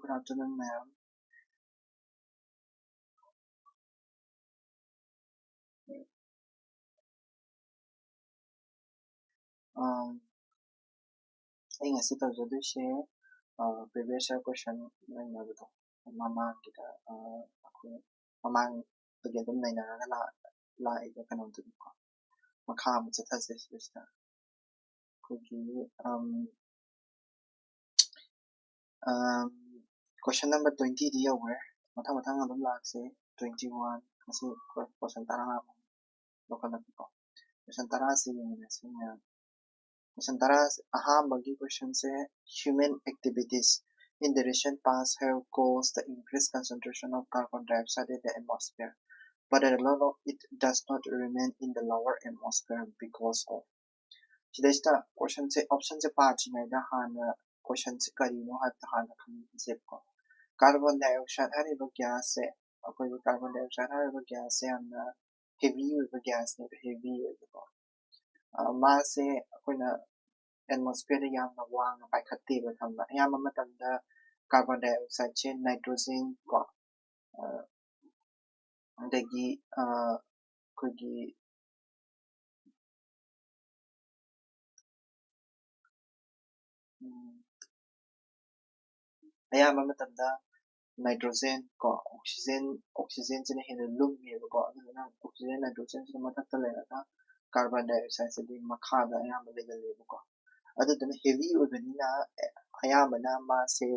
Good afternoon, ma'am. I ngasi tawjaduse previous year question nainabdo mamang kita aku mamang tagi adum nainaraga laiga kanawdo ko makha mu chathase sista kugi question number 20 di over mathang adum lakse 21 kasi question tarang lokal ko question tarang si ngina Question ahambagi question say human activities in the recent past have caused the increased concentration of carbon dioxide in the atmosphere, but a lot of it does not remain in the lower atmosphere because of. Today's question say option say part na hana question say karino hat hana concept ko. Carbon dioxide hariba gas se akoy carbon dioxide hariba gas se amna heavy over gas ne heavy ko. Mase akoyna atmosphere yamna wang paikhatteba thamba ayama matamda carbon dioxide che nitrogen ko adagi kogi ayama matamda nitrogen ko oxygen chine hena lummi ko aduna oxygen nitrogen chine mathakta leraka carbon dioxide se di makhada ayama legal ko aduna heavy oibanina ayamana ma se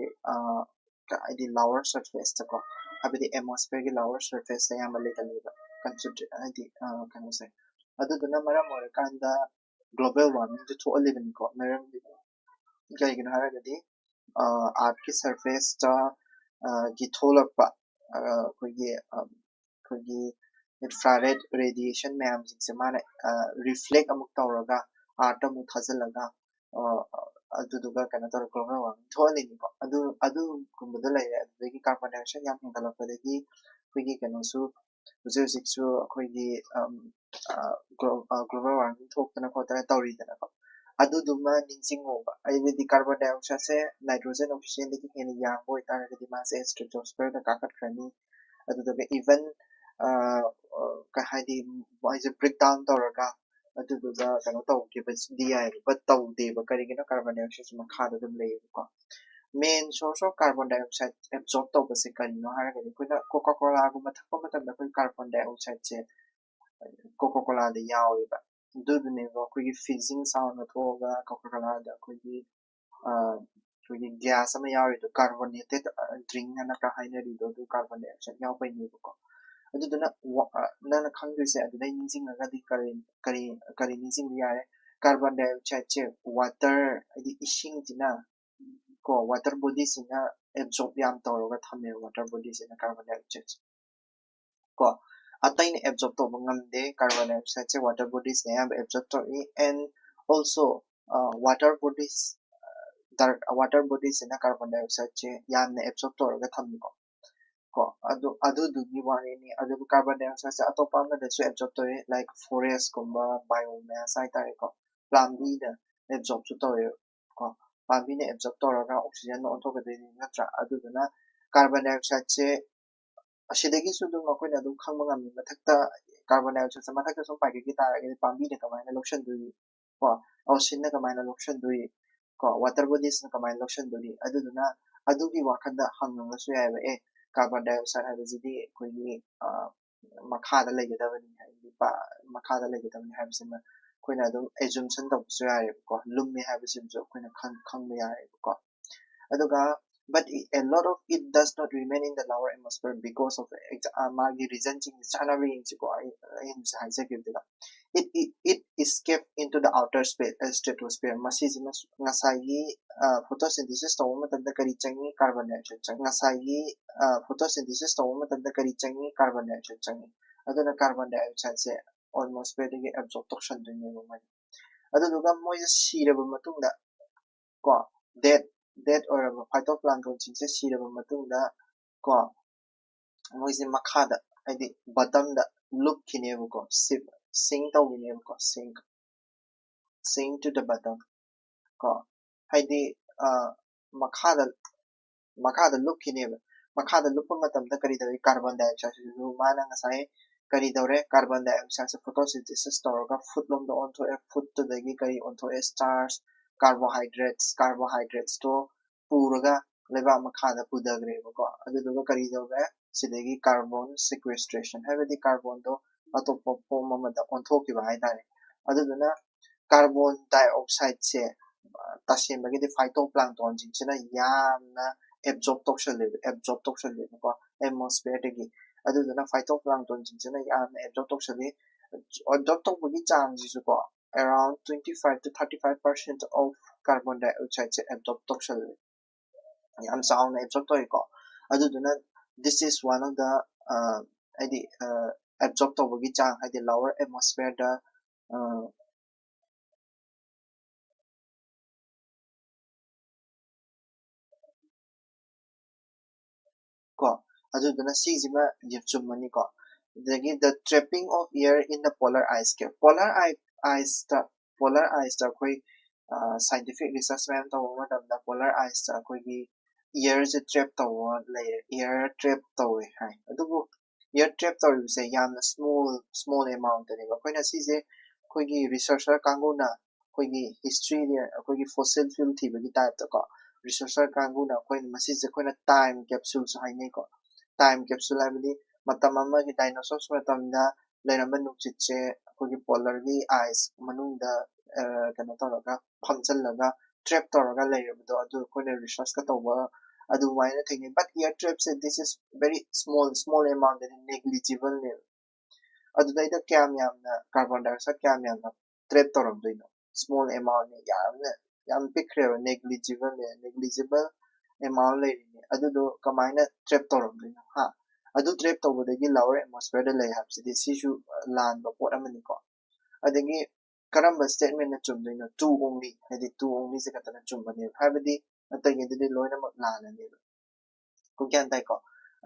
the lower surface ko abidi atmosphere ki lower surface ayama legal consider the kind of say aduna maram orakanda global warming to oliven ko maram kaigina haragadi earth ki surface ta ki tholakpa kogi infrared radiation mayam jingse mana reflect amuk tawraga art amuk thajalaga aduduga kana tor global warming tholi ni ko adu kumbada lay adagi carbon dioxide yam hingalapadagi kogi kana su hujik su kogi global warming thokna khotana tawri dana ko aduduma ninjingoba ayidi carbon dioxide se nitrogen oxygen dagi hena yang boy taragadi ma se stratosphere da kakat krani aduduga even kahadi wise breakdown tawraga aduduga kana tawkiba di but tawdeba karigina carbon dioxide makhada dum leyko main source of carbon dioxide absorb tawbase karino haragadi koina coca cola guma thakpa matamda koi carbon dioxide che coca cola da yawiba duduneva koi fizzing sound thoga coca cola da koi gas ama yawi do carbonated drink na ka hainari do carbon dioxide yawi ni ko aduduna nana khangdise aduna ninjinga di kari ninjing yare carbon dioxide che water adi ishing tina ko water bodies ina absorb yam tawroga thame water bodies ina carbon dioxide ko atain absorb to ngamde carbon dioxide che water bodies ne absorb to and also water bodies ina carbon dioxide che yam absorb tawroga thame ko adu dugi wari ni adu carbon dioxide sa atopa ma da su absorb to like forest kumba biomass ai tare ko plambi da absorb to ko plambi ne absorb to ra oxygen no onto ga de natra adu na carbon dioxide che asidagi su dum ko na dum khangma ngam mathakta carbon dioxide sa mathakta so pai gi tara ga plambi ne kamai na lotion du ko ocean na kamai na lotion du ko water bodies na kamai lotion du adu na adu gi wakhanda hanganga su ya ba carbon dioxide habisidi koigi makhada legedabani ba makhada legedabani habisina koina dum assumption tawsu yae ko lummi habisim jo koina khangma yae ko aduga but a lot of it does not remain in the lower atmosphere because of magi reason ching chana ring ko in haise gibda it escaped into the outer space stratosphere masizima ngasai photosynthesis taw matanda kari changi carbon dioxide changi ngasai photosynthesis taw matanda kari changi carbon dioxide changi aduna carbon dioxide se almost very absorb tokshan dune mo aduga moy siraba matungda ko dead or phytoplankton chingse siraba matungda ko moise makhada haidi bottom da look kinebu ko sink tawginebu ko sink to the bottom ko haidi makhada makada look kineba makada look matamda kari dawi carbon dioxide su mana ngasai kari dawre carbon dioxide photosynthesis tawraga food lomda onto a food to dagi kari onto a stars carbohydrates to puraga leba makada pudagre ko aduga kari dawre sidagi carbon sequestration habadi carbon do atopa form amada onthokiba haidare aduduna carbon dioxide se tasembagi phytoplankton jinsina yamna absorb tokshale ko atmosphere dagi aduduna phytoplankton jinsina yamna absorb tokshale absorb tokbagi chang jisu ko around 25 to 35% of carbon dioxide se absorb tokshale yam sauna absorb toiko aduduna this is one of the absorb tokbagi chang hadi lower atmosphere da ko aduduna sijima yefchumani ko the trapping of air in the polar ice cap polar ice ta koi scientific research man to the polar ice ta koi gi air se trap to air trap to hai adubu air trap to se yam small amount ne ko na si se koi gi researcher kanguna koi gi history ne koi gi fossil fuel thi gi type to ko researcher kanguna koi masi se koi na time capsule so hai ne ko time capsule habidi matam amagi dinosaurs matamda leramba nukchitse kogi polar gi ice manungda kana tawraga phamchallaga trap tawraga leirabdo adu kone research ka tawba adu waina thing but air traps this is very small amount and negligible level adu daida kyam yamna carbon dioxide kyam yamna trap tawramdoino small amount ne yam pikreba negligible amount lerini adu do kamaina trap tawramdoino ha adu trap tawbadagi lower atmosphere da lay habsidi sisu land ba pot amani ko adagi karamba statement na chumdoino two only hadi two only se katana chumbani habadi atagi didi loina mak lana ni ko kyan dai ko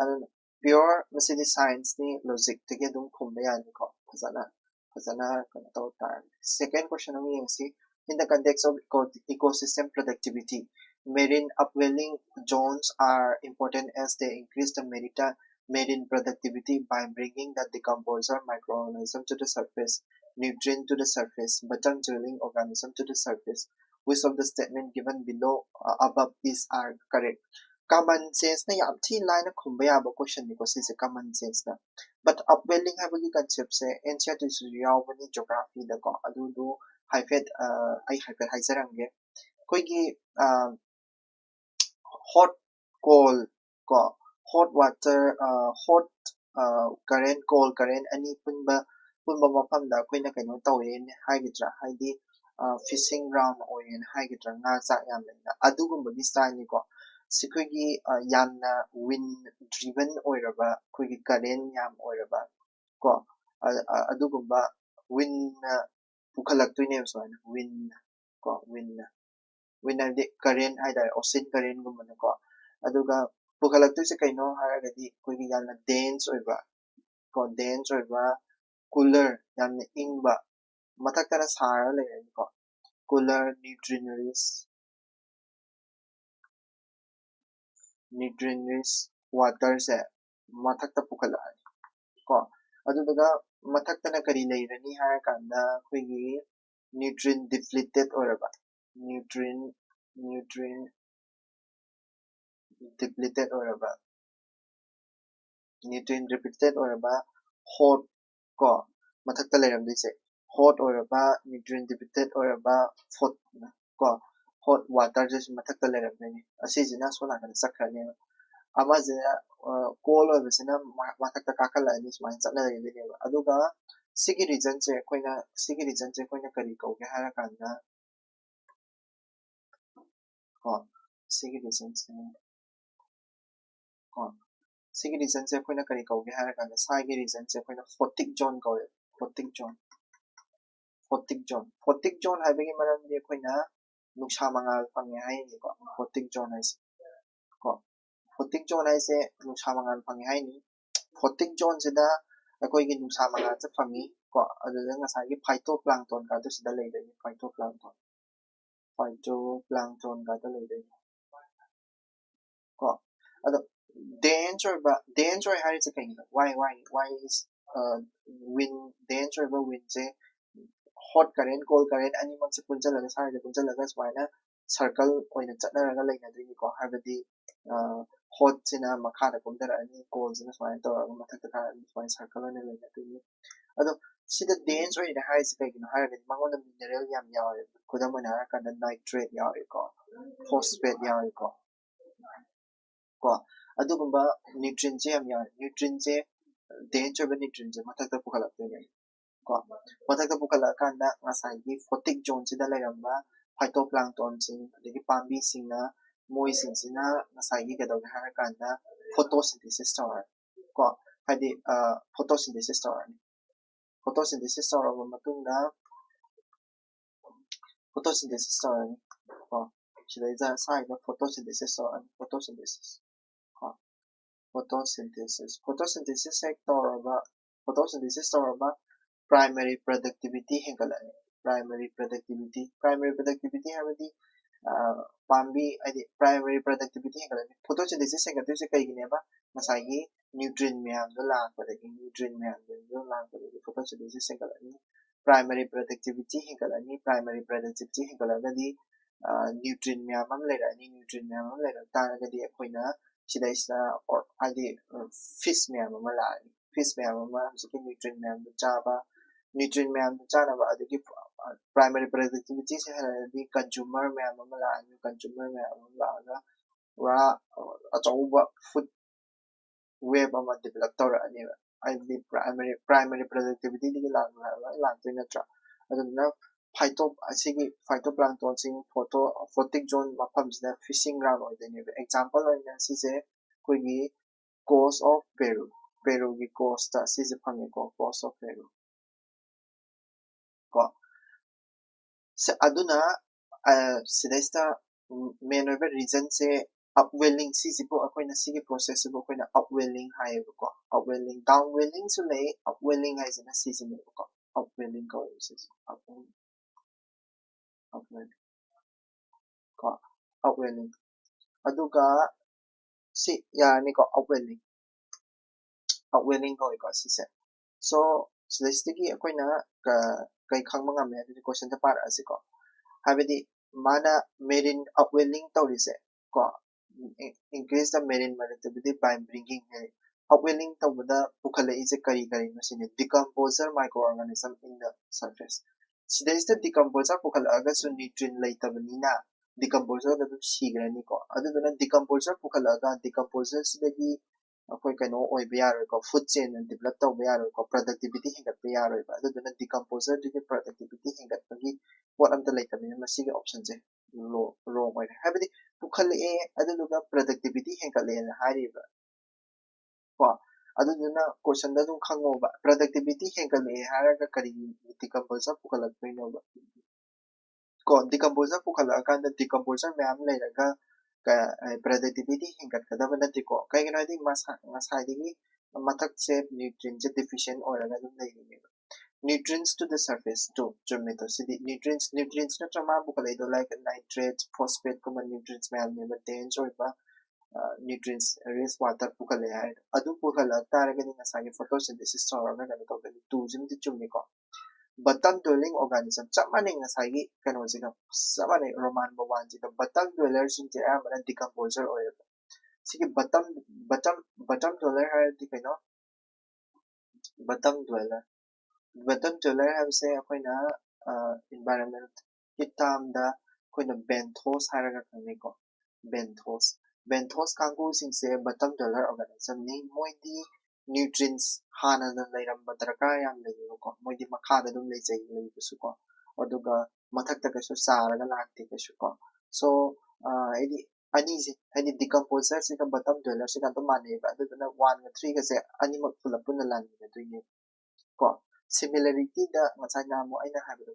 adu pure masidi science ni logic tige dum khumba yani ko fazana kana taw tar second question ami yengsi in the context of ecosystem productivity marine upwelling zones are important as they increase the marine productivity by bringing the decomposer microorganism to the surface, nutrient to the surface, bottom dwelling organism to the surface. Which of the statement given below above is are correct? Common sense na yam thi line na khumba yaba question ni ko si common sense na but upwelling habagi concept se NCERTs yawbani geography da ko adu do hyphet ai hyphet haisarange koi gi hot coal ko hot water hot current cold current ani punba mafamda akoina kaino tawen haigitra haidi fishing ground oyen haigitra nga cha yam leina adugumbagi style ni ko sikoigi yamna wind driven oiraba koigi current yam oiraba ko adugumba wind pukhalaktoine so wind ko wind hadi current haidare ocean current gumana ko aduga pukhalaktoise kaino haragadi koigi yamna dense oiba ko dense oiba cooler yamna ingba mathakara sara leirani ko cooler nutrient rich water se mathakta pukhalani ko aduga mathakta kari leirani harakanda koigi nutrient depleted oiraba nutrient depleted oiraba nutrient depleted oiraba hot ko mathakta leiramdise hot oiraba nutrient depleted oiraba hot ko hot water just mathakta leiramdani asijina sona kana sakrani amazina coal oibasina mathakta kakalani smain chatna leirani aduga sigi reason se koina kari kauge harakanda ko sigi reason se ko sigi reason se koina kari kauge harakanda sagi reason se koina photic zone kauge photic zone haibagi maramdi koina nuksa mangal pange haini ko photic zone haise ko photic zone haise nuksa mangal pange haini photic zone sida akoigi nuksa mangal se fangi ko aduda ngasagi phytoplankton ka to sida leidani phytoplankton ka to leidani ko ado danger hari se kain why is wind danger ba wind se hot current cold current ani mak se punjalaga side punjalaga swaina circle oina chatnaraga leina dui ko habadi hot sina makha da kumdara ani cold sina swaina tora mathak ka swaina circle oina leina dui ado sida danger oina hari se kain hari mangon mineral yam yawe kudamana ka nitrate yawe ko phosphate yawe ko adugumba nutrient je am yawe nutrient je danger ba nutrient je mathak ta pukhala tene ko mathakta pukhala kanda ngasai gi photic zone sida lairamba phytoplankton sing adigi pambi singna moi sing sina ngasai gi gadau hara kanda photosynthesis tower ko hadi photosynthesis tower photosynthesis tower ba matungda photosynthesis tower ko sida iza sai ga photosynthesis tower photosynthesis ko photosynthesis sector ba photosynthesis tower ba primary productivity hengalani primary productivity habadi pambi adi primary productivity hengalani photosynthesis hengatse kai gine ba masai gi nutrient myam do lang padagi nutrient myam do lang padagi photosynthesis hengalani primary productivity hengalagadi nutrient myam am lerani nutrient myam am lerani taragadi akoina sidaisa or adi fish myam am lani fish myam am husiki nutrient myam do chaba nutrient myam chana ba adigi primary productivity se haladi consumer myam amala consumer myam amala ra achauba food web ama develop tawra ani adi primary productivity digi lang tena tra aduna phytoplankton sing photic zone mafam sida fishing ground oideni example oina sise koigi coast of Peru gi coast ta sise phange ko coast of Peru ko aduna sidaista main over reason se upwelling sisibo akoina sigi process bo akoina upwelling haiba ko upwelling downwelling su lay upwelling haisina sisine ko upwelling ko upwelling ko upwelling aduga si yani ko upwelling ko sise so sidastigi akoina kai khangma ngame adi question ta par asiko habidi mana marine upwelling tawrise ko increase the marine productivity by bringing upwelling tawda pukhala is a kari no sine decomposer microorganism in the surface sida is the decomposer pukhala aga so nutrient laitabnina decomposer da sigrani ko aduna decomposer pukhala aga decomposer sidagi akoi kano oiba yaroi ko food chain develop tawba yaroi ko productivity hingatba yaroi ba aduna decomposer digi productivity hingatbagi what am the laitabnina masiga option je wrong oi habidi pukhale aduga productivity henkale na hariba ko aduna question da dum khango ba productivity henkale haraga kari decomposer pukhala no ba ko decomposer pukhala kanda decomposer ma'am lairaga ka productivity hingat kadaba nati ko kay gina di masai digi matak se nutrient deficient oraga dum laini nutrients to the surface to meto sidi nutrients na trama bukala ido like nitrates phosphate kuma nutrients ma'am ne but dense or ba nutrients rich water bukala hai adu bukala taraga ni nasagi photosynthesis oraga na to ga tu jim ti chumni ko bottom dwelling organism chamane nasagi kano jiga samane roman bawan jiga bottom dwellers in the amana decomposer oil sigi bottom dweller hai di kano bottom dweller habse akoina environment ki termda akoina benthos haraga kangni ko benthos kangu singse bottom dweller organism ni moidi nutrients hana na lairamba darkar yam leyo ko moidi makha da dum lejai leyo su ko aduga mathakta ka su saraga lakti ka su ko so edi ani se edi decomposer se ka bottom dweller se ka to mane ba aduna 1 ga 3 ga se ani mak pula puna lan ga tuine ko similarity da ngasai na mo aina habido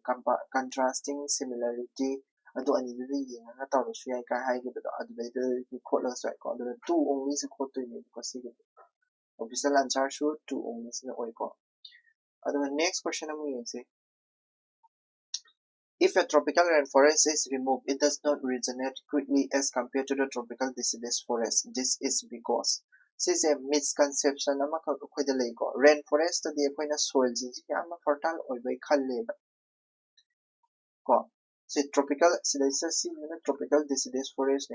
contrasting similarity ado ani du yeng na taw su yai ka hai ga do adu dai de khotla sai ko do two only se khotoi ne ko se official answer should two only se oi ko ado next question am yin se If a tropical rainforest is removed, it does not regenerate quickly as compared to the tropical deciduous forest. This is because this is a misconception rainforest the soil fertile si tropical tropical deciduous forest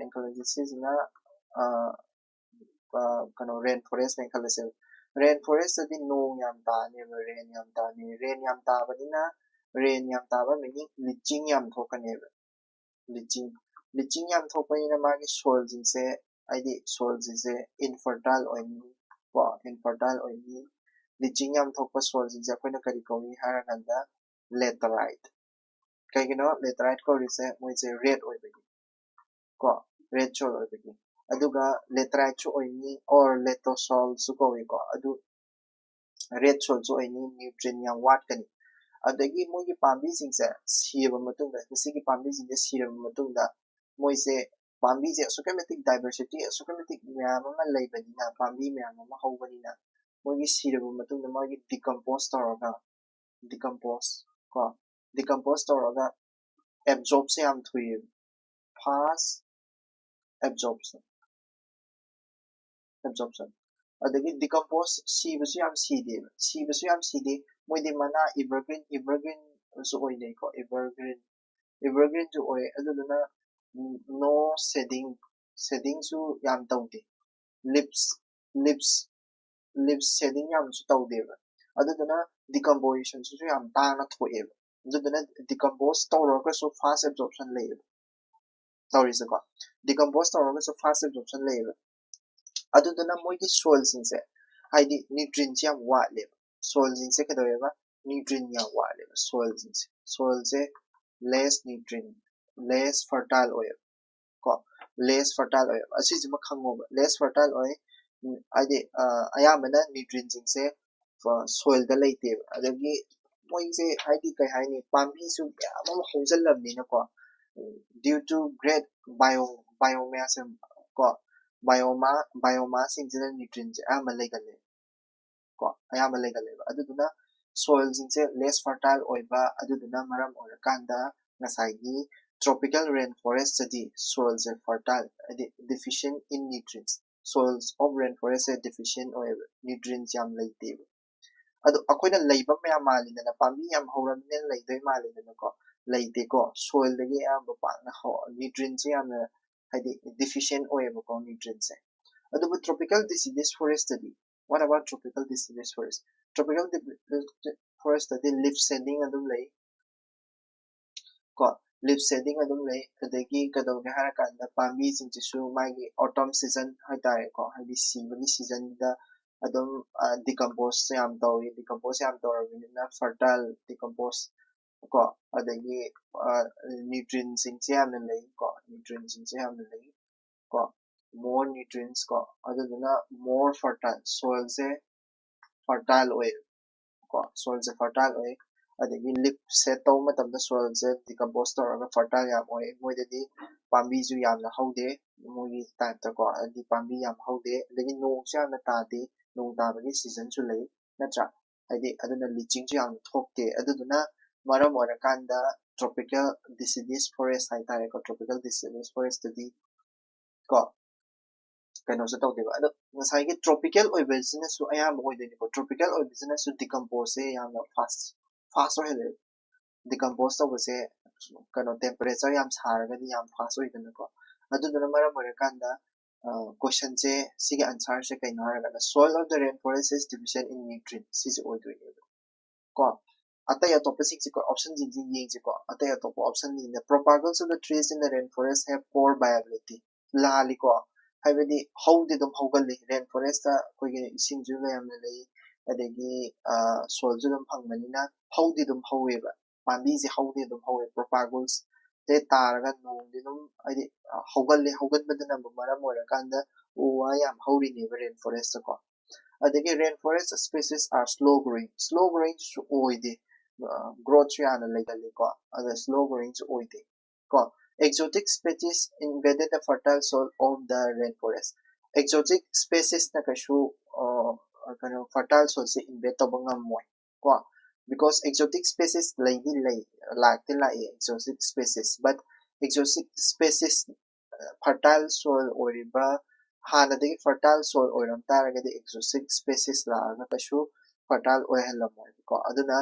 rainforest rainforest no yam rain yam rain yam meaning leaching yam leaching yam magi soil soil infertile infertile leaching yam soil kari laterite laterite ko red red soil aduga laterite chu or letosol su red soil chu nutrient yam wat kani adagi mogi pambi singse siraba matungda sigi pambi singse siraba matungda moise pambi je systematic diversity systematic myam ama leibanina pambi myam ama haubanina mogi siraba matungda mogi decompose toroga decompose toroga absorb se am thui fast absorption adagi decompose sibasu yam cd moidi mana evergreen so oine ko evergreen to oy aduna no setting su yam tawde lips setting yam su tawde aduna decomposition su yam tana thoe aduna decompose tawra so fast absorption lay tawrisa ko decompose tawra so fast absorption lay aduna moigi soil singse haidi nutrients yam wale soil singse kadoyeba nutrient yam wale soil se less nutrient less fertile oil ko less fertile oil asiji makhangoba less fertile oil adi ayamana nutrients singse soil da leite adagi moise haidi kai haini pambi su yamama hojallabni na ko due to great biomass ko biomass singse nutrients ayama legale ko ayama legale aduduna soil singse less fertile oiba aduduna maram orakanda ngasai tropical rainforest adi soils are fertile deficient in nutrients soils of rainforest are deficient or nutrients yam leite adu akoina leiba mya mali na pambi yam horamne leidoi mali na ko leite ko soil dagi am pa na nutrients yam haidi deficient oiba ko nutrients adu tropical deciduous forest adi what about tropical deciduous forest tropical forest adi leaf shedding adu lei ko leaf shedding adum lay adagi kadawne harakanda pambi singsu magi autumn season haitare ko haidi sibani season da adum decompose yam tawina fertile decompose ko adagi nutrients singse yam lay ko more nutrients ko aduna more fertile soil se fertile oil ko soil se fertile oil adagi lip set taw matamda soil se decompose tawraga fertile yam oy moidadi pambi ju yamna haude mogi time ta ko adi pambi yam haude adagi nong se yamna tade nong tabagi season su lei natra adi aduna leaching ju yam thokte aduna maram orakanda tropical deciduous forest haitare ko tropical deciduous forest adi ko kano sa tawde ado ngasai gi tropical oy business su ayam oideni ko tropical oy business su decompose yamna fast oil decompose tawse kano temperature yam sarga di yam fast oidena ko aduna maram orakanda question se sige answer se kaino haragana soil of the rainforest is deficient in nutrients is oideni ko atay atop six ko option jing ko atay atop option in the propagation of the trees in the rainforest have poor viability lali ko haibadi howdi dum hawgali rainforest ko ge ising ju layam lay adagi soil ju dum phangmanina howdi dum haweba pambi je howdi dum hawe propagals te taraga nong dinum adi hawgan badana maram orakanda uwa yam hawri ne rainforest ko adagi rainforest species are slow growing su oide growth yana legally ko ada slow growing su oide ko exotic species invaded the fertile soil of the rainforest exotic species na kashu fertile soil se invade to bangam moy ko because exotic species lay like exotic species, but exotic species fertile soil oriba hanadagi fertile soil oiram taragadi exotic species la na kashu fertile oihalamoi ko aduna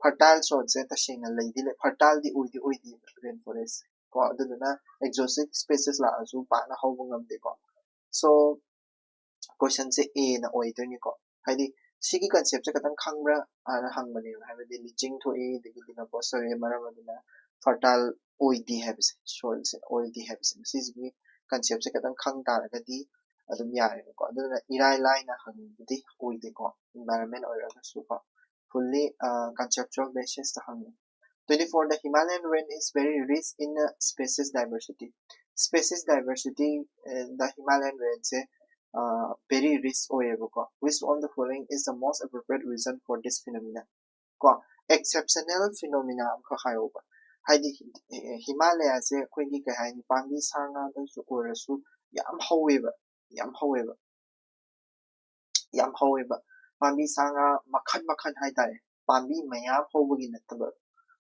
fertile soil se tashina leidi fertile di uidi rainforest ko aduna exotic species la asu pa na hawungam de ko so question se a na oidoni ko haidi sigi concept se katang khangra ana hangmani haibadi leaching to a digi dina posare maramadina fertile oidi habs soil se oidi habs sigi concept se katang khang taragadi adum yare ko aduna irai line na hangdi oidi ko environment oira su ko fully conceptual basis ta hang 24 the Himalayan range is very rich in species diversity. Species diversity the Himalayan range very rich oyebuko. Which one the following is the most appropriate reason for this phenomena? Ko exceptional phenomena amkha hayoba. Haidi Himalaya se koigi ka haini pambi sanga da su orasu yam haweba yam haweba yam haweba pambi sanga makhan haitare pambi mayam hawbagi nattaba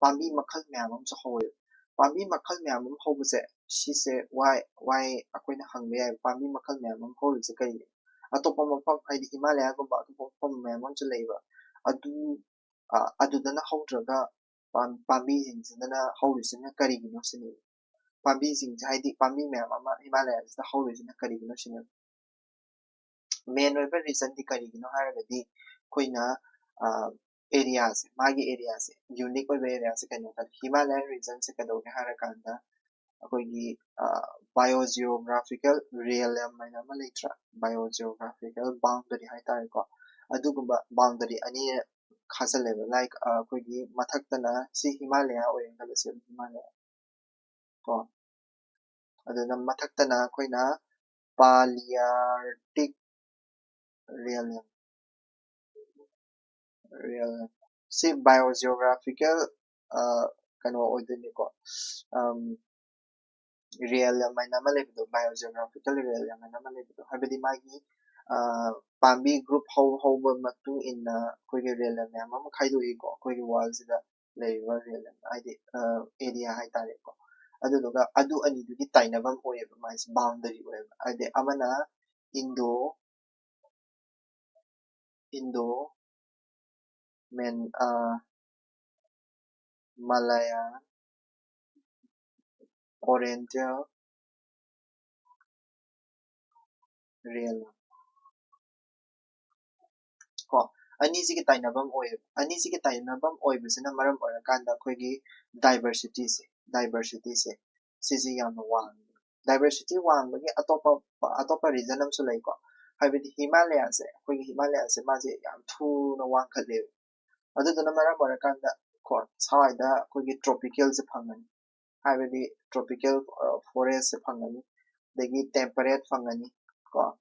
pambi makhal mayam am hawe pambi makhal mayam am hawbase shi se why akoina hangbe ai pambi makhal mayam am hawbase kai atopa mafam haidi Himalaya gumba atopa mafam mayam am laiba adu adudana hawdraga pambi singdana hawrisina karigino sini pambi sing haidi pambi mayam ama Himalaya da hawrisina karigino sini main oiba reason di karigino haragadi koina areas magi areas unique oiba areas kanu ta Himalayan region se kado ke harakanda akoigi biogeographical realm maina ma letra biogeographical boundary haitare ko adugumba boundary ani khasal level like akoigi mathaktana si Himalaya oyenga se Himalaya ko aduna mathaktana koina Palearctic realm real si biogeographical kano odini ko real may naman lebido biogeographical real may naman lebido habidi magi pambi group how ba matu in koigi real may ama khaido iko koigi wall sida leiba real id area hay tare ko aduga adu ani dugi tainabam oyeba mais boundary oyeba ade amana indo men Malaya Oriental real ko anisigi tainabam oibisina maram orakanda akoigi diversity se sisi yamna wang diversity wangbagi atopa reason amsu laiko haibidi Himalaya se maje yam thuna wangkhale aduduna maram orakanda ko sawaida akoigi tropical se phangani haibidi tropical forest se phangani dagi temperate phangani ko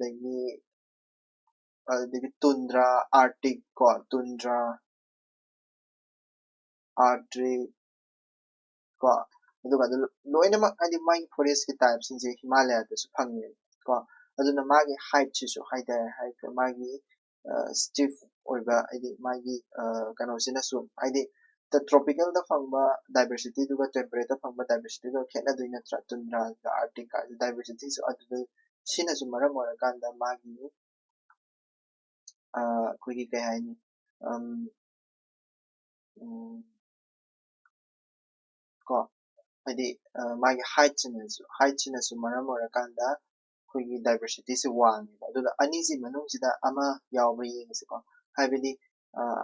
dagi adagi tundra arctic ko tundra arctic ko aduga loinamak adi mai forest ki type sinje Himalaya da su phangni ko aduna magi height chisu height height magi stiff oiba adi magi kano sina su adi the tropical da phangba diversity duga temperate da phangba diversity do khena duina tundra ga arctic ka diversity su adu sina su maram orakanda magi koigi kai haini ko ꯍꯥꯏꯗꯤ ꯃꯥꯒꯤ ꯍꯥꯏꯠꯁꯤꯅꯁꯨ ꯃꯔꯝ ꯑꯣꯏꯔꯀꯥꯟꯗ ꯑꯩꯈꯣꯏꯒꯤ ꯗꯥꯏꯕꯔꯁꯤꯇꯤꯁꯤ ꯋꯥꯡꯉꯦꯕ ꯑꯗꯨꯒ ꯑꯅꯤꯁꯤ ꯃꯅꯨꯡꯁꯤꯗ ꯑꯃ ꯌꯥꯎꯕ꯭ꯔꯥ ꯌꯦꯡꯉꯁꯤꯀꯣ ꯍꯥꯏꯕꯗꯤ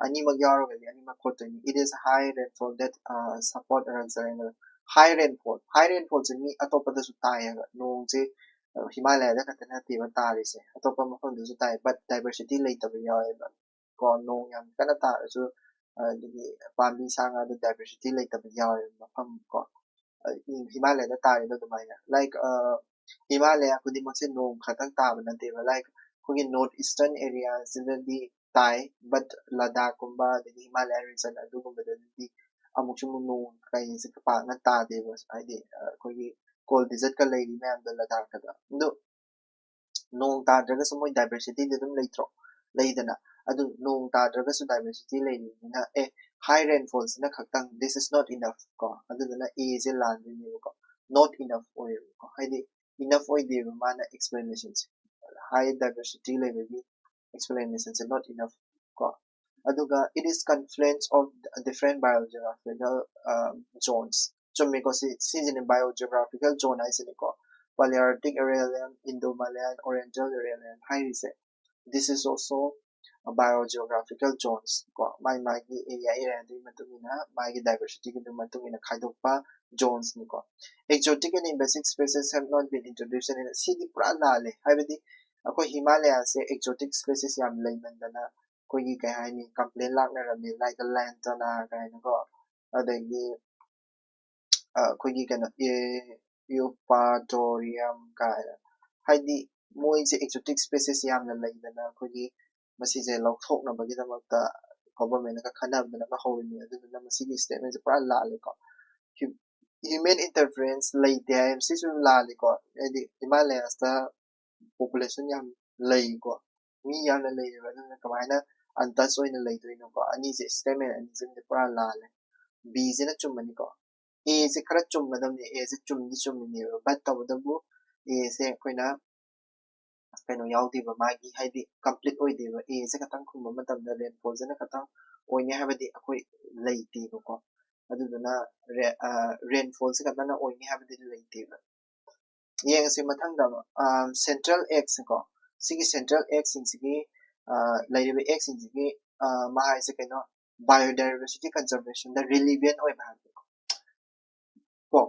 ꯑꯅꯤꯃꯛ ꯌꯥꯎꯔꯒꯗꯤ ꯑꯅꯤꯃꯛ ꯈꯣꯠꯇꯣꯏꯅꯤ it is high rainfall that support high rainfallꯁꯦ ꯃꯤ ꯑꯇꯣꯞꯄꯗꯁꯨ ꯇꯥꯏꯌꯦꯕ ꯅꯣꯡꯁꯦ ꯍꯤꯃꯥꯂꯌꯥꯗ ꯈꯛꯇ ꯅꯠꯇꯦꯕ ꯇꯥꯔꯤꯁꯦ ꯑꯇꯣꯞꯄ ꯃꯐꯝꯗꯁꯨ ꯇꯥꯏ ꯕꯠ ꯗꯥꯏꯕꯔꯁꯤꯇꯤ ꯂꯩꯇꯕ ꯌꯥꯎꯋꯦꯕ ꯀꯣ ꯅꯣꯡ ꯌꯥꯝ ꯀꯟꯅ ꯇꯥꯔꯁꯨ ꯑꯗꯒꯤ ꯄꯥꯝꯕꯤ ꯁꯥ ꯉꯥꯗ ꯗꯥꯏꯕꯔꯁꯤꯇꯤ ꯂꯩꯇꯕ ꯌꯥꯎꯋꯦꯕ ꯃꯐꯝ ꯀꯣ Himalaya tayo dumaya like Himalaya kung di mo sin nung katang tama ng diba like kung in northeastern area sila di Thai but Ladakh kumba di Himalaya region adu kumba di amok siya nung kaya sa kapangan ta diba ay di kung cold desert ka lady na ang Ladakh ka da no nung ta draga sa mo diversity di dum later ꯂꯩꯗꯅ ꯑꯗꯨ ꯅꯣꯡ ꯇꯥꯗ꯭ꯔꯒꯁꯨ diversity ꯂꯩꯔꯤꯕꯅꯤꯅ high rainfall ꯁꯤꯅ ꯈꯛꯇꯪ this is not enough ꯀꯣ ꯑꯗꯨꯗꯨꯅ A say ꯂꯥꯟꯗꯣꯏꯅꯦꯕꯀꯣ not enough ꯑꯣꯏꯌꯦꯕꯀꯣ ꯍꯥꯏꯗꯤ enough ꯑꯣꯏꯗꯦꯕ ꯃꯥꯅ explanation ꯁꯦ high diversity ꯂꯩꯕꯒꯤ explanation ꯁꯦ not enough ꯀꯣ aduga it is confluence of different biogeographical zones chumiko season biogeographical zone haisiko Palearctic area Indo-Malayan Oriental area haise this is also a biogeographical zones ko mai gi area di matungina mai diversity gi matungina khaidokpa zones ni ko exotic and invasive species have not been introduced in city pura lale haibadi akoi Himalaya se exotic species yam leimandana कोई कहीं नहीं complain लागने rummy like land तना कहीं को अदेगी कोई कहीं ये यूपाटोरियम का हाइडी मोई से एक्सोटिक स्पीसीज यामना लेदना कोई मसीजे लौथोकना बगिदमक्ता गवर्नमेंट का खनाबना होइनी अदुना मसीगी स्टेटमेंट पुरा लालेको human interference लेते हैं सिसु लालेको यदि हिमालयस ता population याम लेको मी यामना लेबा अदुना कमायना untouched oina leidoi ko ani se statement ani se pura lale b se na chumani ko a se khara chummadam ni a se chumni ni but tawdabu a se koina kaino yaudi ba magi haidi complete oide ba a se katang khumba matam da rainfall se na katang oine habadi akoi leite ko aduduna rainfall se katana oine habadi leite ba yeng se mathang da central x ko sigi central x sigi ꯂꯩꯔꯤꯕ ꯑꯦꯛꯁꯤꯡꯁꯤꯒꯤ ꯃꯍꯥꯏꯁꯦ ꯀꯩꯅꯣ biodiversity conservation ꯗ relevant ꯑꯣꯏꯕ ꯍꯥꯏꯕꯀꯣ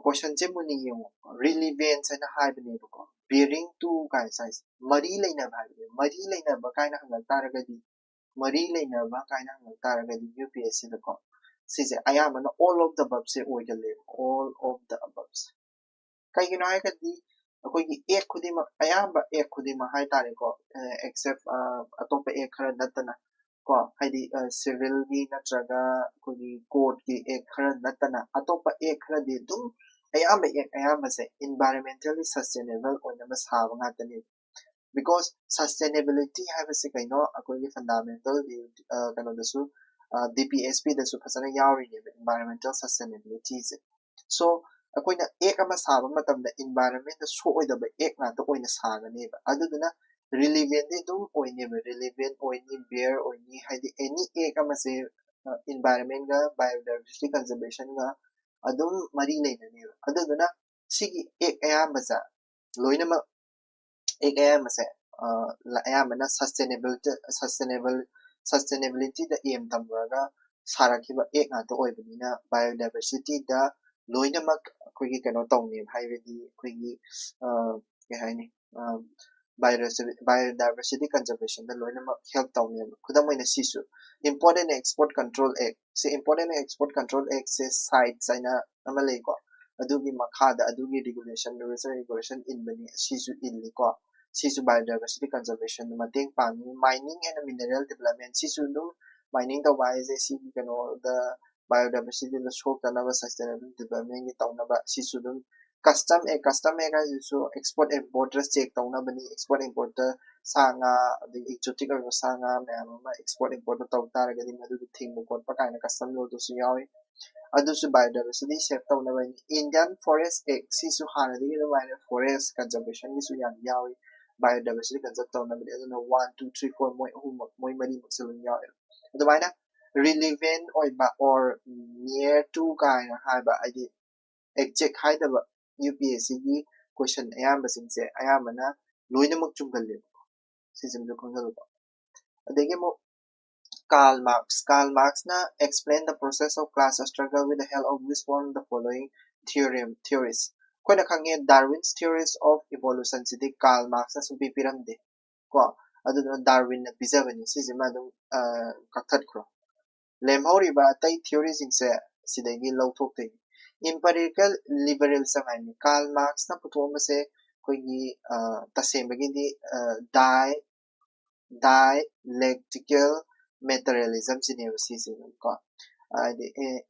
ꯀꯣꯏꯁꯟꯁꯦ ꯃꯨꯟꯅ ꯌꯦꯡꯉꯣ relevance ꯍꯥꯏꯅ ꯍꯥꯏꯕꯅꯦꯕꯀꯣ bearing to ꯀꯥꯏꯅ ꯁꯥꯏꯁꯦ ꯃꯔꯤ ꯂꯩꯅꯕ ꯍꯥꯏꯕꯅꯦ ꯃꯔꯤ ꯂꯩꯅꯕ ꯀꯥꯏꯅ ꯍꯪꯂꯛ ꯇꯥꯔꯒꯗꯤ ꯃꯔꯤ ꯂꯩꯅꯕ ꯀꯥꯏꯅ ꯍꯪꯂꯛ ꯇꯥꯔꯒꯗꯤ UPSC ꯗꯀꯣ ꯁꯤꯁꯦ ꯑꯌꯥꯝꯕꯅ all of the above say ꯑꯣꯏꯒꯜꯂꯦꯕ all of the above ꯀꯩꯒꯤꯅꯣ ꯍꯥꯏꯔꯒꯗꯤ ꯑꯩꯈꯣꯏꯒꯤ ꯑꯦꯛ ꯈꯨꯗꯤꯡꯃꯛ ꯑꯌꯥꯝꯕ ꯑꯦꯛ ꯈꯨꯗꯤꯡꯃꯛ ꯍꯥꯏꯇꯥꯔꯦꯀꯣ ꯑꯦꯛꯁꯦꯞ ꯑꯇꯣꯞꯄ ꯑꯦꯛ ꯈꯔ ꯅꯠꯇꯅ ꯀꯣ ꯍꯥꯏꯗꯤ ꯁꯤꯚꯤꯜꯒꯤ ꯅꯠꯇ꯭ꯔꯒ ꯑꯩꯈꯣꯏꯒꯤ ꯀꯣꯔꯠꯀꯤ ꯑꯦꯛ ꯈꯔ ꯅꯠꯇꯅ ꯑꯇꯣꯞꯄ ꯑꯦꯛ ꯈꯔꯗꯤ ꯑꯗꯨꯝ ꯑꯌꯥꯝꯕ ꯑꯦꯛ ꯑꯌꯥꯝꯕꯁꯦ ꯏꯟꯚꯥꯏꯔꯣꯟꯃꯦꯟꯇꯦꯜꯂꯤ ꯁꯁꯇꯦꯅꯦꯕꯜ ꯑꯣꯏꯅꯕ ꯁꯥꯕ ꯉꯥꯛꯇꯅꯤ because sustainability haibase kaino akoi fundamental kainos DPSP dasu phasana yaurine environmental sustainability se so akoina ek ama saba matamda environment da so oidaba ek na to oina sagane ba aduduna relevant dum oine ba relevant oine bear oine haidi any ek ama se environment ga biodiversity conservation ga adum mari leina ne aduduna sigi ek ayamba sa loinama एक aim से ayamana sustainability da aim tamraga sarakiba ek na to oibnina biodiversity da loinamak koigi kano tawni haibedi koigi ke haini biodiversity conservation da loinamak help tawni kudamoina sisu important export control act se important export control act se sites aina amalei ko adugi makhada adugi regulation rules and regulation inbani sisu illi ko sisu biodiversity conservation mateng pangi mining and mineral development sisu dum mining the wise sisu kano the biodiversity the show kana sustainable development ni tawna ba sisu dum custom ga sisu export importers check tawna bani export importer sanga the exotic sanga ma export importer taw taragadi madu thing ko pa kana custom lo to su yawi adusu biodiversity save tawna bani Indian Forest Act sisu hana digi no forest conservation ni su yan yawi biodiversity conserve tawna bani aduna 1 2 3 4 moi mari maksulun yawi adumaina relevant or near to kind haiba id exact haidaba UPSC gi question ayamba singse ayamana loinamak chungalle sisum jo khongal ba adege mo Karl Marx na explain the process of class struggle with the help of this one the following theories koina khange Darwin's theories of evolution sidi Karl Marx na sum piramde ko aduna Darwin na bizabani sisima dum kakhat kro lemhoriba tai theories singse sidagi lawthokte empirical liberalism haini Karl Marx na puthoma se koigi tasembagi di dialectical materialism sine sisi ko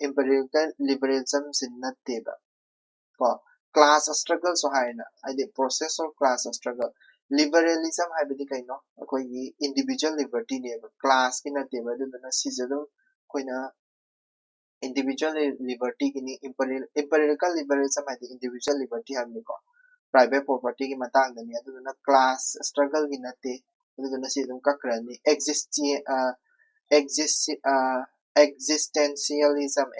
empirical liberalism sinateba ko class struggle so haina the process of class struggle liberalism हाइबदी कइनो अखोई individual liberty ने class की नते बदुना सिजदो Koyna individual liberty की नि empirical liberalism हाइदी individual liberty हमने को private property की मतंग दनी अदुना class struggle की नते अदुना सिदम ककरनी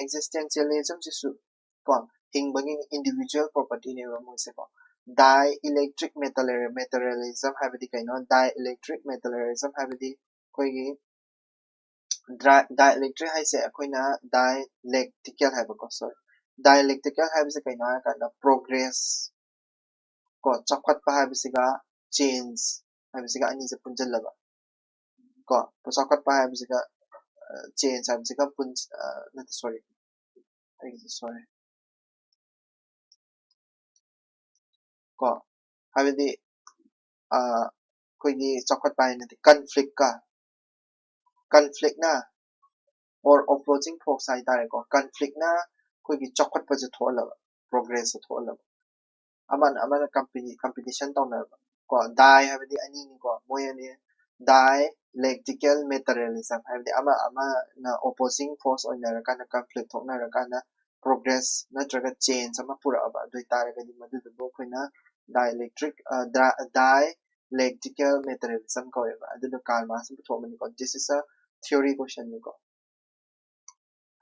existentialism जिसु को हिंगबगी individual property ने मोसे को dielectric materialism हाइबदी कइनो dielectric materialism हाइबदी कोई dielectric हाइसे अखोइना dialectical हाइबको sorry dialectical हाइबसे कइनो हाइकाना progress को चखतपा हाइबसिगा change हाइबसिगा अनि से पुंजलबा को चखतपा हाइबसिगा change हाइबसिगा पुंज not sorry को हाइबदी कोई चखतपा हाइनते conflict ना or opposing force हाइतारे को conflict ना कोई चखतपा जे थोलबा progress थोलबा अमन competition तौनबा को die हाइबदी अनि नि को मोयने dialectical materialism हाइबदी अमा ना opposing force ओइनरकाना conflict थोनरकाना progress नत्रगा change अमा पुराबा दुइतारगदि मदुदबो खोइना dialectical materialism कोयबा अदुनो कार्ल मार्क्स पुथोमनि को this is a theory question ni ko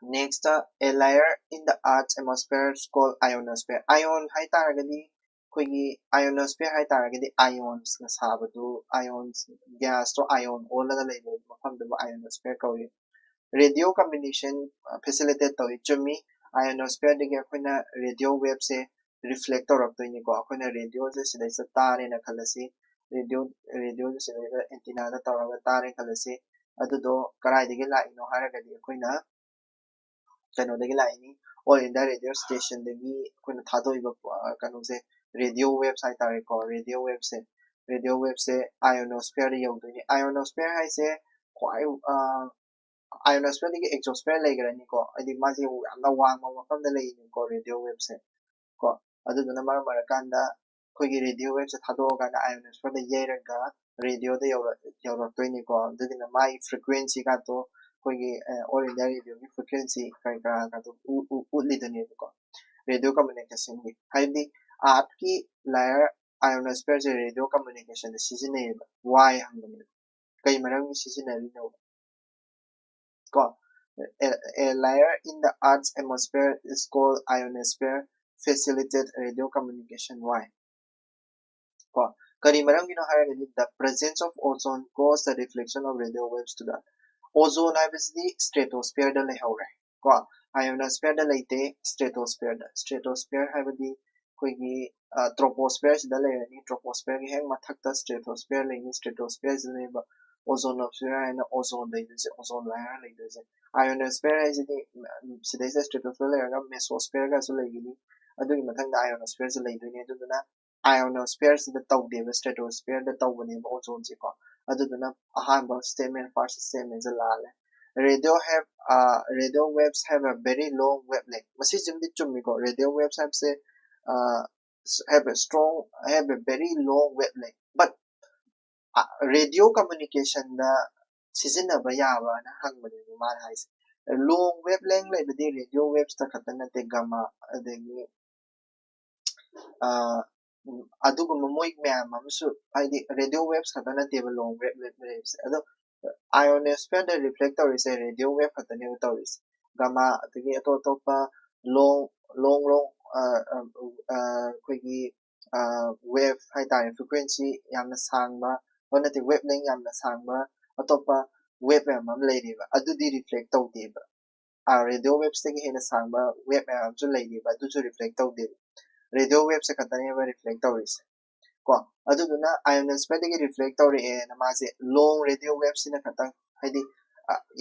next a layer in the earth's atmosphere is called ionosphere ion hai taragadi koigi ionosphere hai taragadi ions na sabadu ions gas to ion all la label mafam da ionosphere ko radio combination facilitate to chumi ionosphere de koina radio wave se reflector of to ni ko koina radio se sidai sa tare na khalasi radio se antenna da tawra tare khalasi अदुदो कराइदगी लाइनो हारगदी कोइना कनोदगी लाइनी All India Radio station दगी कोइना थादोइबा कनोसे रेडियो वेबसाइट तारे को रेडियो वेब से आयोनोस्फीयर यौदोनी आयोनोस्फीयर हाइसे क्वाइ आयोनोस्फीयर दगी एक्सोस्फीयर लेगरनी को अदि माजे यामना वांगमा मफम द लेइनी को रेडियो वेब से को अदुदुना मरकांदा कोइगी रेडियो वेब से थादोगाना आयोनोस्फीयर द येरगा रेडियो द यौरक्तोइनी को दुदिना माई फ्रीक्वेंसी का तो कोई ऑल इंडिया रेडियो की फ्रीक्वेंसी का तो उलिदने को रेडियो कम्युनिकेशन की हाइदी आपकी लायर आयोनोस्फीयर से रेडियो कम्युनिकेशन सिजने वाई हमने कई मरम की सिजने नो को a layer in the earth's atmosphere is called ionosphere facilitate radio communication why ko kari maram gino haragadi the presence of ozone cause the reflection of radio waves to the ozone haibisdi stratosphere da lehore ko ionosphere da leite stratosphere haibadi koigi troposphere sida leani troposphere gi heng mathakta stratosphere leini stratosphere sida ozonosphere and ozone leiduse ozone layer leiduse ionosphere haisidi sida stratosphere lega mesosphere ga su leigini adugi mathangda ionosphere se leidune aduna ionosphere sida tawdeba stratosphere da tawbane ozone se ko aduna ahamba statement first statement is lale radio waves have a very long wavelength masi jimdi chummi ko radio waves have say have a very long wavelength but radio communication da sizinaba yaba na hangbane man haise long wavelength lebedi radio waves ta khatana te gamma adegi aduguma moik ma'am amsu haidi radio waves khatana te long waves ado ionosphere the reflector is a radio wave khatani tawis gamma adegi atopa long koigi wave haidai frequency yamna sangba onati wavelength yamna sangba atopa wave am leidiba adudi reflect tawdeba radio waves tagi hena sangba wave am ju leidiba adu ju reflect tawdeba radio waves se khatani ba reflect tawis ko aduduna ionosphere dagi reflect tawre na mase long radio waves sina khatang haidi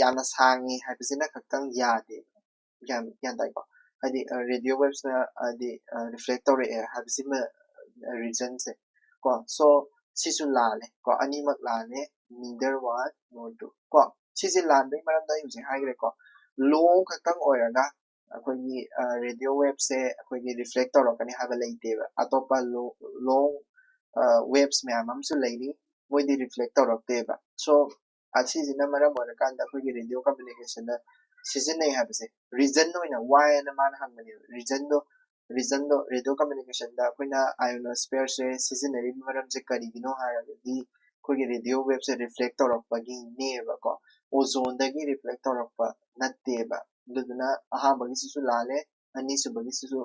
yamna sangi haibisina khatang yade yan dai ko haidi radio waves na adi reflect tawre haibisima region se ko so sisu lale ko animak lale neither one nor two ko sisi lale maram da use haigre ko long khatang oiraga akogi radio wave se akogi reflect tawrakani haba leiteba atopa long waves ma'am हमसु लेनी मोदी reflect तौरक्तेबा so असीजिना मरम ओरकांदा अखोगी radio communication दा season नहीं हाबसे reason no इना why ना मान हंगमनी reason दो radio communication दा अखोइना ionosphere से seasonary मरम से करिगिनो हारगदी अखोगी radio wave से reflect तौरक्पगी नेबा को ozone दगी reflect तौरक्पा नत्तेबा दुदुना अहाबगिसु लाले अनिसुबगिसु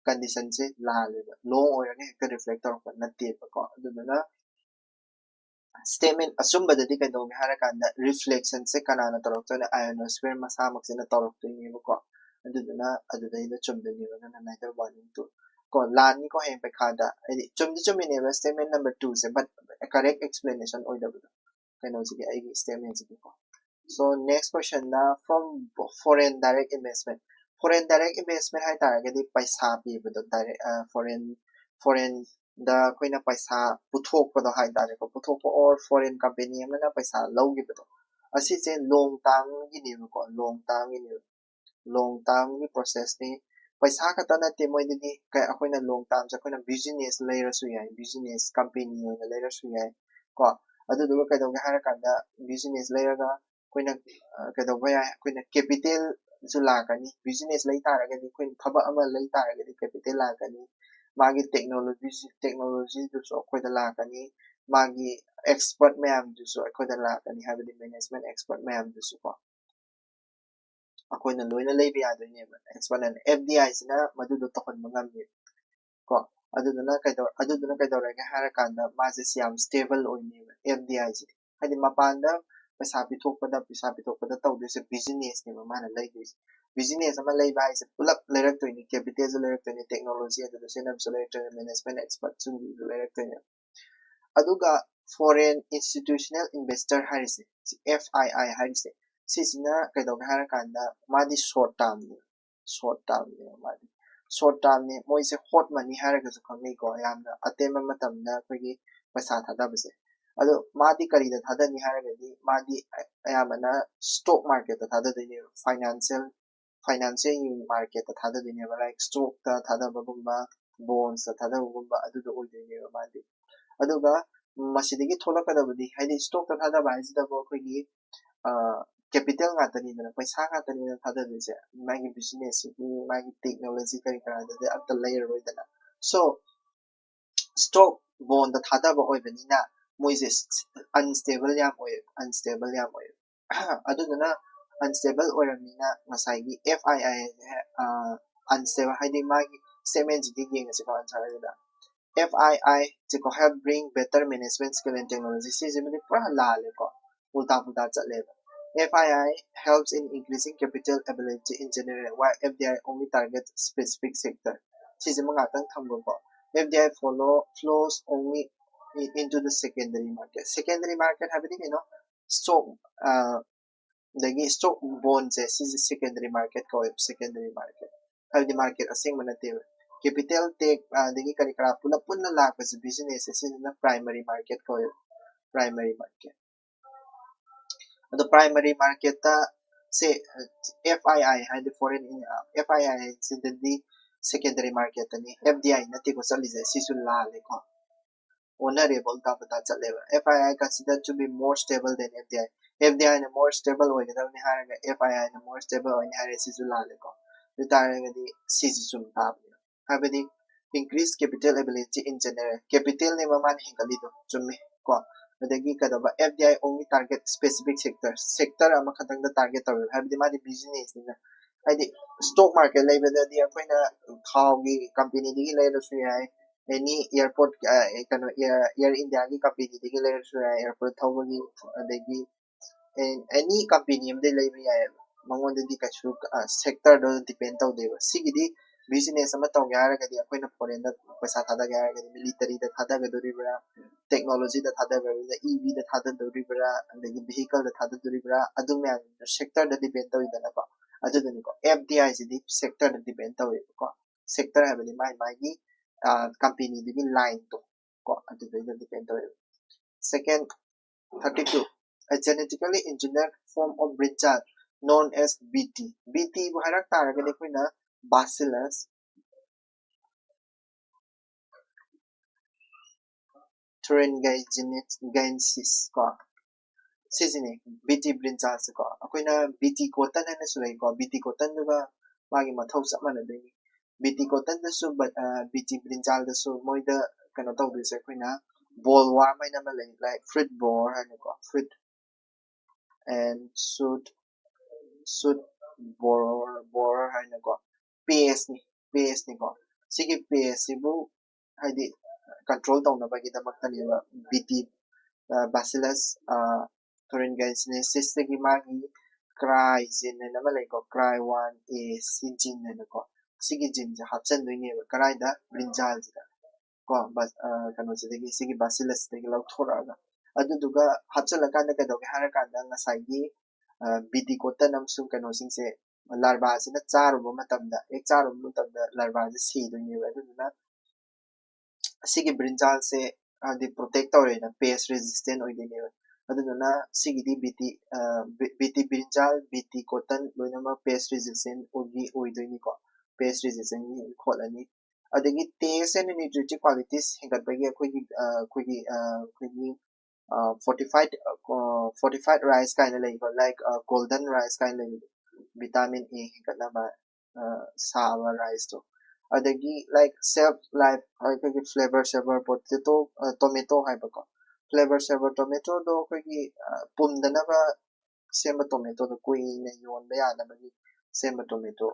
condition से लालेबा long ओरगे हेक्टर reflect तौरक्पा नत्तेबा को दुदुना statement assumbadadi kaidonge harakanda reflection se kanana toroktoina ionosphere masamakse toroktoineba ko adudai chumdani na neither 1 and 2 ko lani ko hem pekhada edi chumneba statement number 2 se but a correct explanation oidabado kaino sige ai statement sige ko so next question na from foreign direct investment hai taragadi paisa pibado direct foreign the koina paisa puthokpado hai tare ko puthokpo or foreign company amana paisa logibado asi se long term gi ni ko long term gi process ni paisa ka ta na te moi ni ka akoina long term ja koina business layer su yai business company oina layer su yai ko adu du ka dog har kanda business layer ga koina ka dog ya koina capital su la ka ni business lai ta ra ga ni koina thaba ama lai ta ra ga ni capital la ka ni magi technology du so akoida la ka ni magi expert mayam du so akoida la ka ni habidi management expert mayam du so ko akoina loina lei bi adu ne ba expert and FDI sina madu du tokon mangam ni ko aduduna kaido ra ga har kanda ma se siam stable oi ne ba FDI ji hadi mapanda paisa pitokpada tawde se business ne ma na lai business ama lai ba is pull up layer to ni capital layer to ni technology adu senam layer management expert sun layer to ni aduga foreign institutional investor harise FII harise sisina kaido har kanda madi short term ni madi short term ni moi se hot money haraga su khamni ko yamna atema matamna kogi paisa thada base ado madi kari da thada ni haraga di madi ayamana stock market da thada de financial market da thada de like stock da thada bagumba bonds da thada bagumba adu do oi de madi aduga masidigi tholakada budi haidi stock da thada ba haisida bo kogi capital nga tani na paisa nga tani na thada de se magi business magi technology kari kara de at layer roi dana so stock bond da thada ba oi bani na moises unstable yam oi adu na unstable oi rami na masai gi FII unstable haidi magi statement di gi ngasi ka answer da FII to help bring better management skill and technology is pura la le ko ulta pulta chale FII helps in increasing capital ability in general, while FDI only targets specific sector. FDI flows only into the secondary market. Secondary market happening, stock stock bonds is secondary market secondary market. Have the market asing manate capital take the karikara punna la business is in the primary market primary market. The primary market say FII and the foreign FII is the secondary market and FDI nati ko salize sisul la le ko honorable ta pata chale FII considered to be more stable than FDI is more stable way da ni haraga FII is more stable way ni hare sisul la le ko retire the sisul ta habedi increased capital ability in general capital ne maman hingali do chumme ko adagi kadaba FDI only target specific sector ama khatang da target taw habdi madi business ni haidi stock market lay beda di akoina khawgi company digi lay rasu yai any airport air India gi company digi lay rasu yai airport thawgi adagi any company am de lay bi yai mangon di kachu sector do depend taw deba sigidi business ama taw yara gadi akoina foreign da paisa thada yara gadi military da thada gadori bra technology da thada gadori EV da thada dori bra and the vehicle da thada dori bra adu me sector da depend taw idana ba adu dani ko FDI is the sector da depend taw ko sector ha bali mai gi company di line to ko adu da depend taw second 32 a genetically engineered form of brinjal known as BT bu harak tara gadi koina bacillus Thuringiensis ko sisine BT brinjal se ko akoina BT cotton na sulai ko BT cotton duga magi mathau sa mana dei BT cotton da su but BT brinjal da su moida kana tau bi se akoina ball war mai na ma like fruit ball hani ko fruit and suit bor hani ko PS ni ko sigi PS bu hadi control tawna bagi damakta ni BT bacillus thuringiensis gi magi cry gene na ma lai ko cry 1 a gene na ko sigi gene ja hapsan doi ne cry da brinjal da ko bas kano sidagi sigi bacillus dagi lauthora ga adu duga hapsala kan ka doge hara kan da ngasai gi BT cotton am sum kano sing se larva sina charuba matamda ek charuba matamda larva se si doi ne adu na sigi brinjal se the protector na pest resistant oidine aduna sigi di BT brinjal BT cotton loinama pest resistant oidine ko pest resistant ni kholani adagi taste and nutritive qualities hingatbagi akhoi fortified rice kind of like golden rice kind of vitamin A hingatnaba sawa rice to adagi like self life akhoi flavor saver potato tomato haibako flavor saver tomato do akhoi pumdanaba sema tomato do kuina yonba yanabagi sema tomato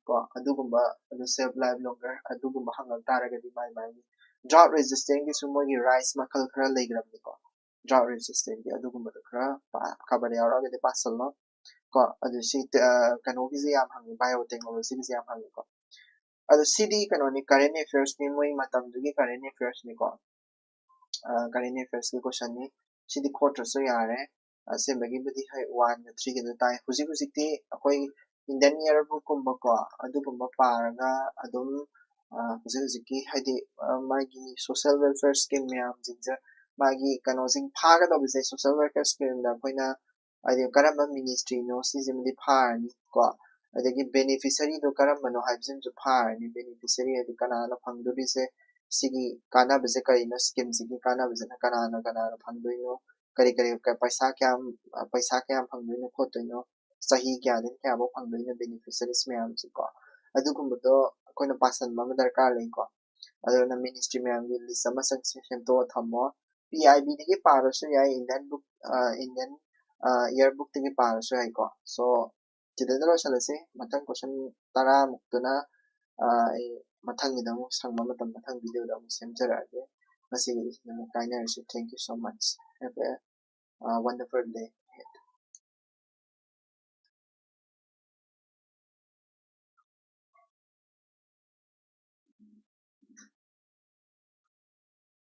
ko adugumba adu self life longer adugumba hangal taragadi mai drought resistant gi sumogi rice makal khara legrabni ko drought resistant gi adugumba khara kabare aura ge pasalno ko adu si kano gi yam hang biotechnology gi yam hang ko adu cd kanoni current affairs ni moi matam dugi current affairs ni ko current affairs ki question ni cd quarter so yare asembagi budi hai 1 3 gi tai huji ti akoi indian yearbook kumba ko adugumba paraga adum huji ki haidi magi social welfare scheme myam jinja magi kano sing phaga do bise social welfare scheme da koina adi karamba ministry no sizimdi phani ko adagi beneficiary do karamba no haibjin ju phani beneficiary adi kana na phangdu bise sigi kana bise kai no scheme sigi kana bise na kana phangdoi no kari paisa kyam phangdoi no khotoi no sahi kya din kya bo phangdoi no beneficiaries myam ji ko adugumba do koina pasan ma darkar lai ko aduna ministry myam gi list ama sanction to thamo PIB digi parasu yai indian book indian yearbook digi parasu yai ko so chidadalo salase matang question tara muktuna mathang gidamu sangma matam mathang video da mu semjarage masi na kaina thank you so much have a wonderful day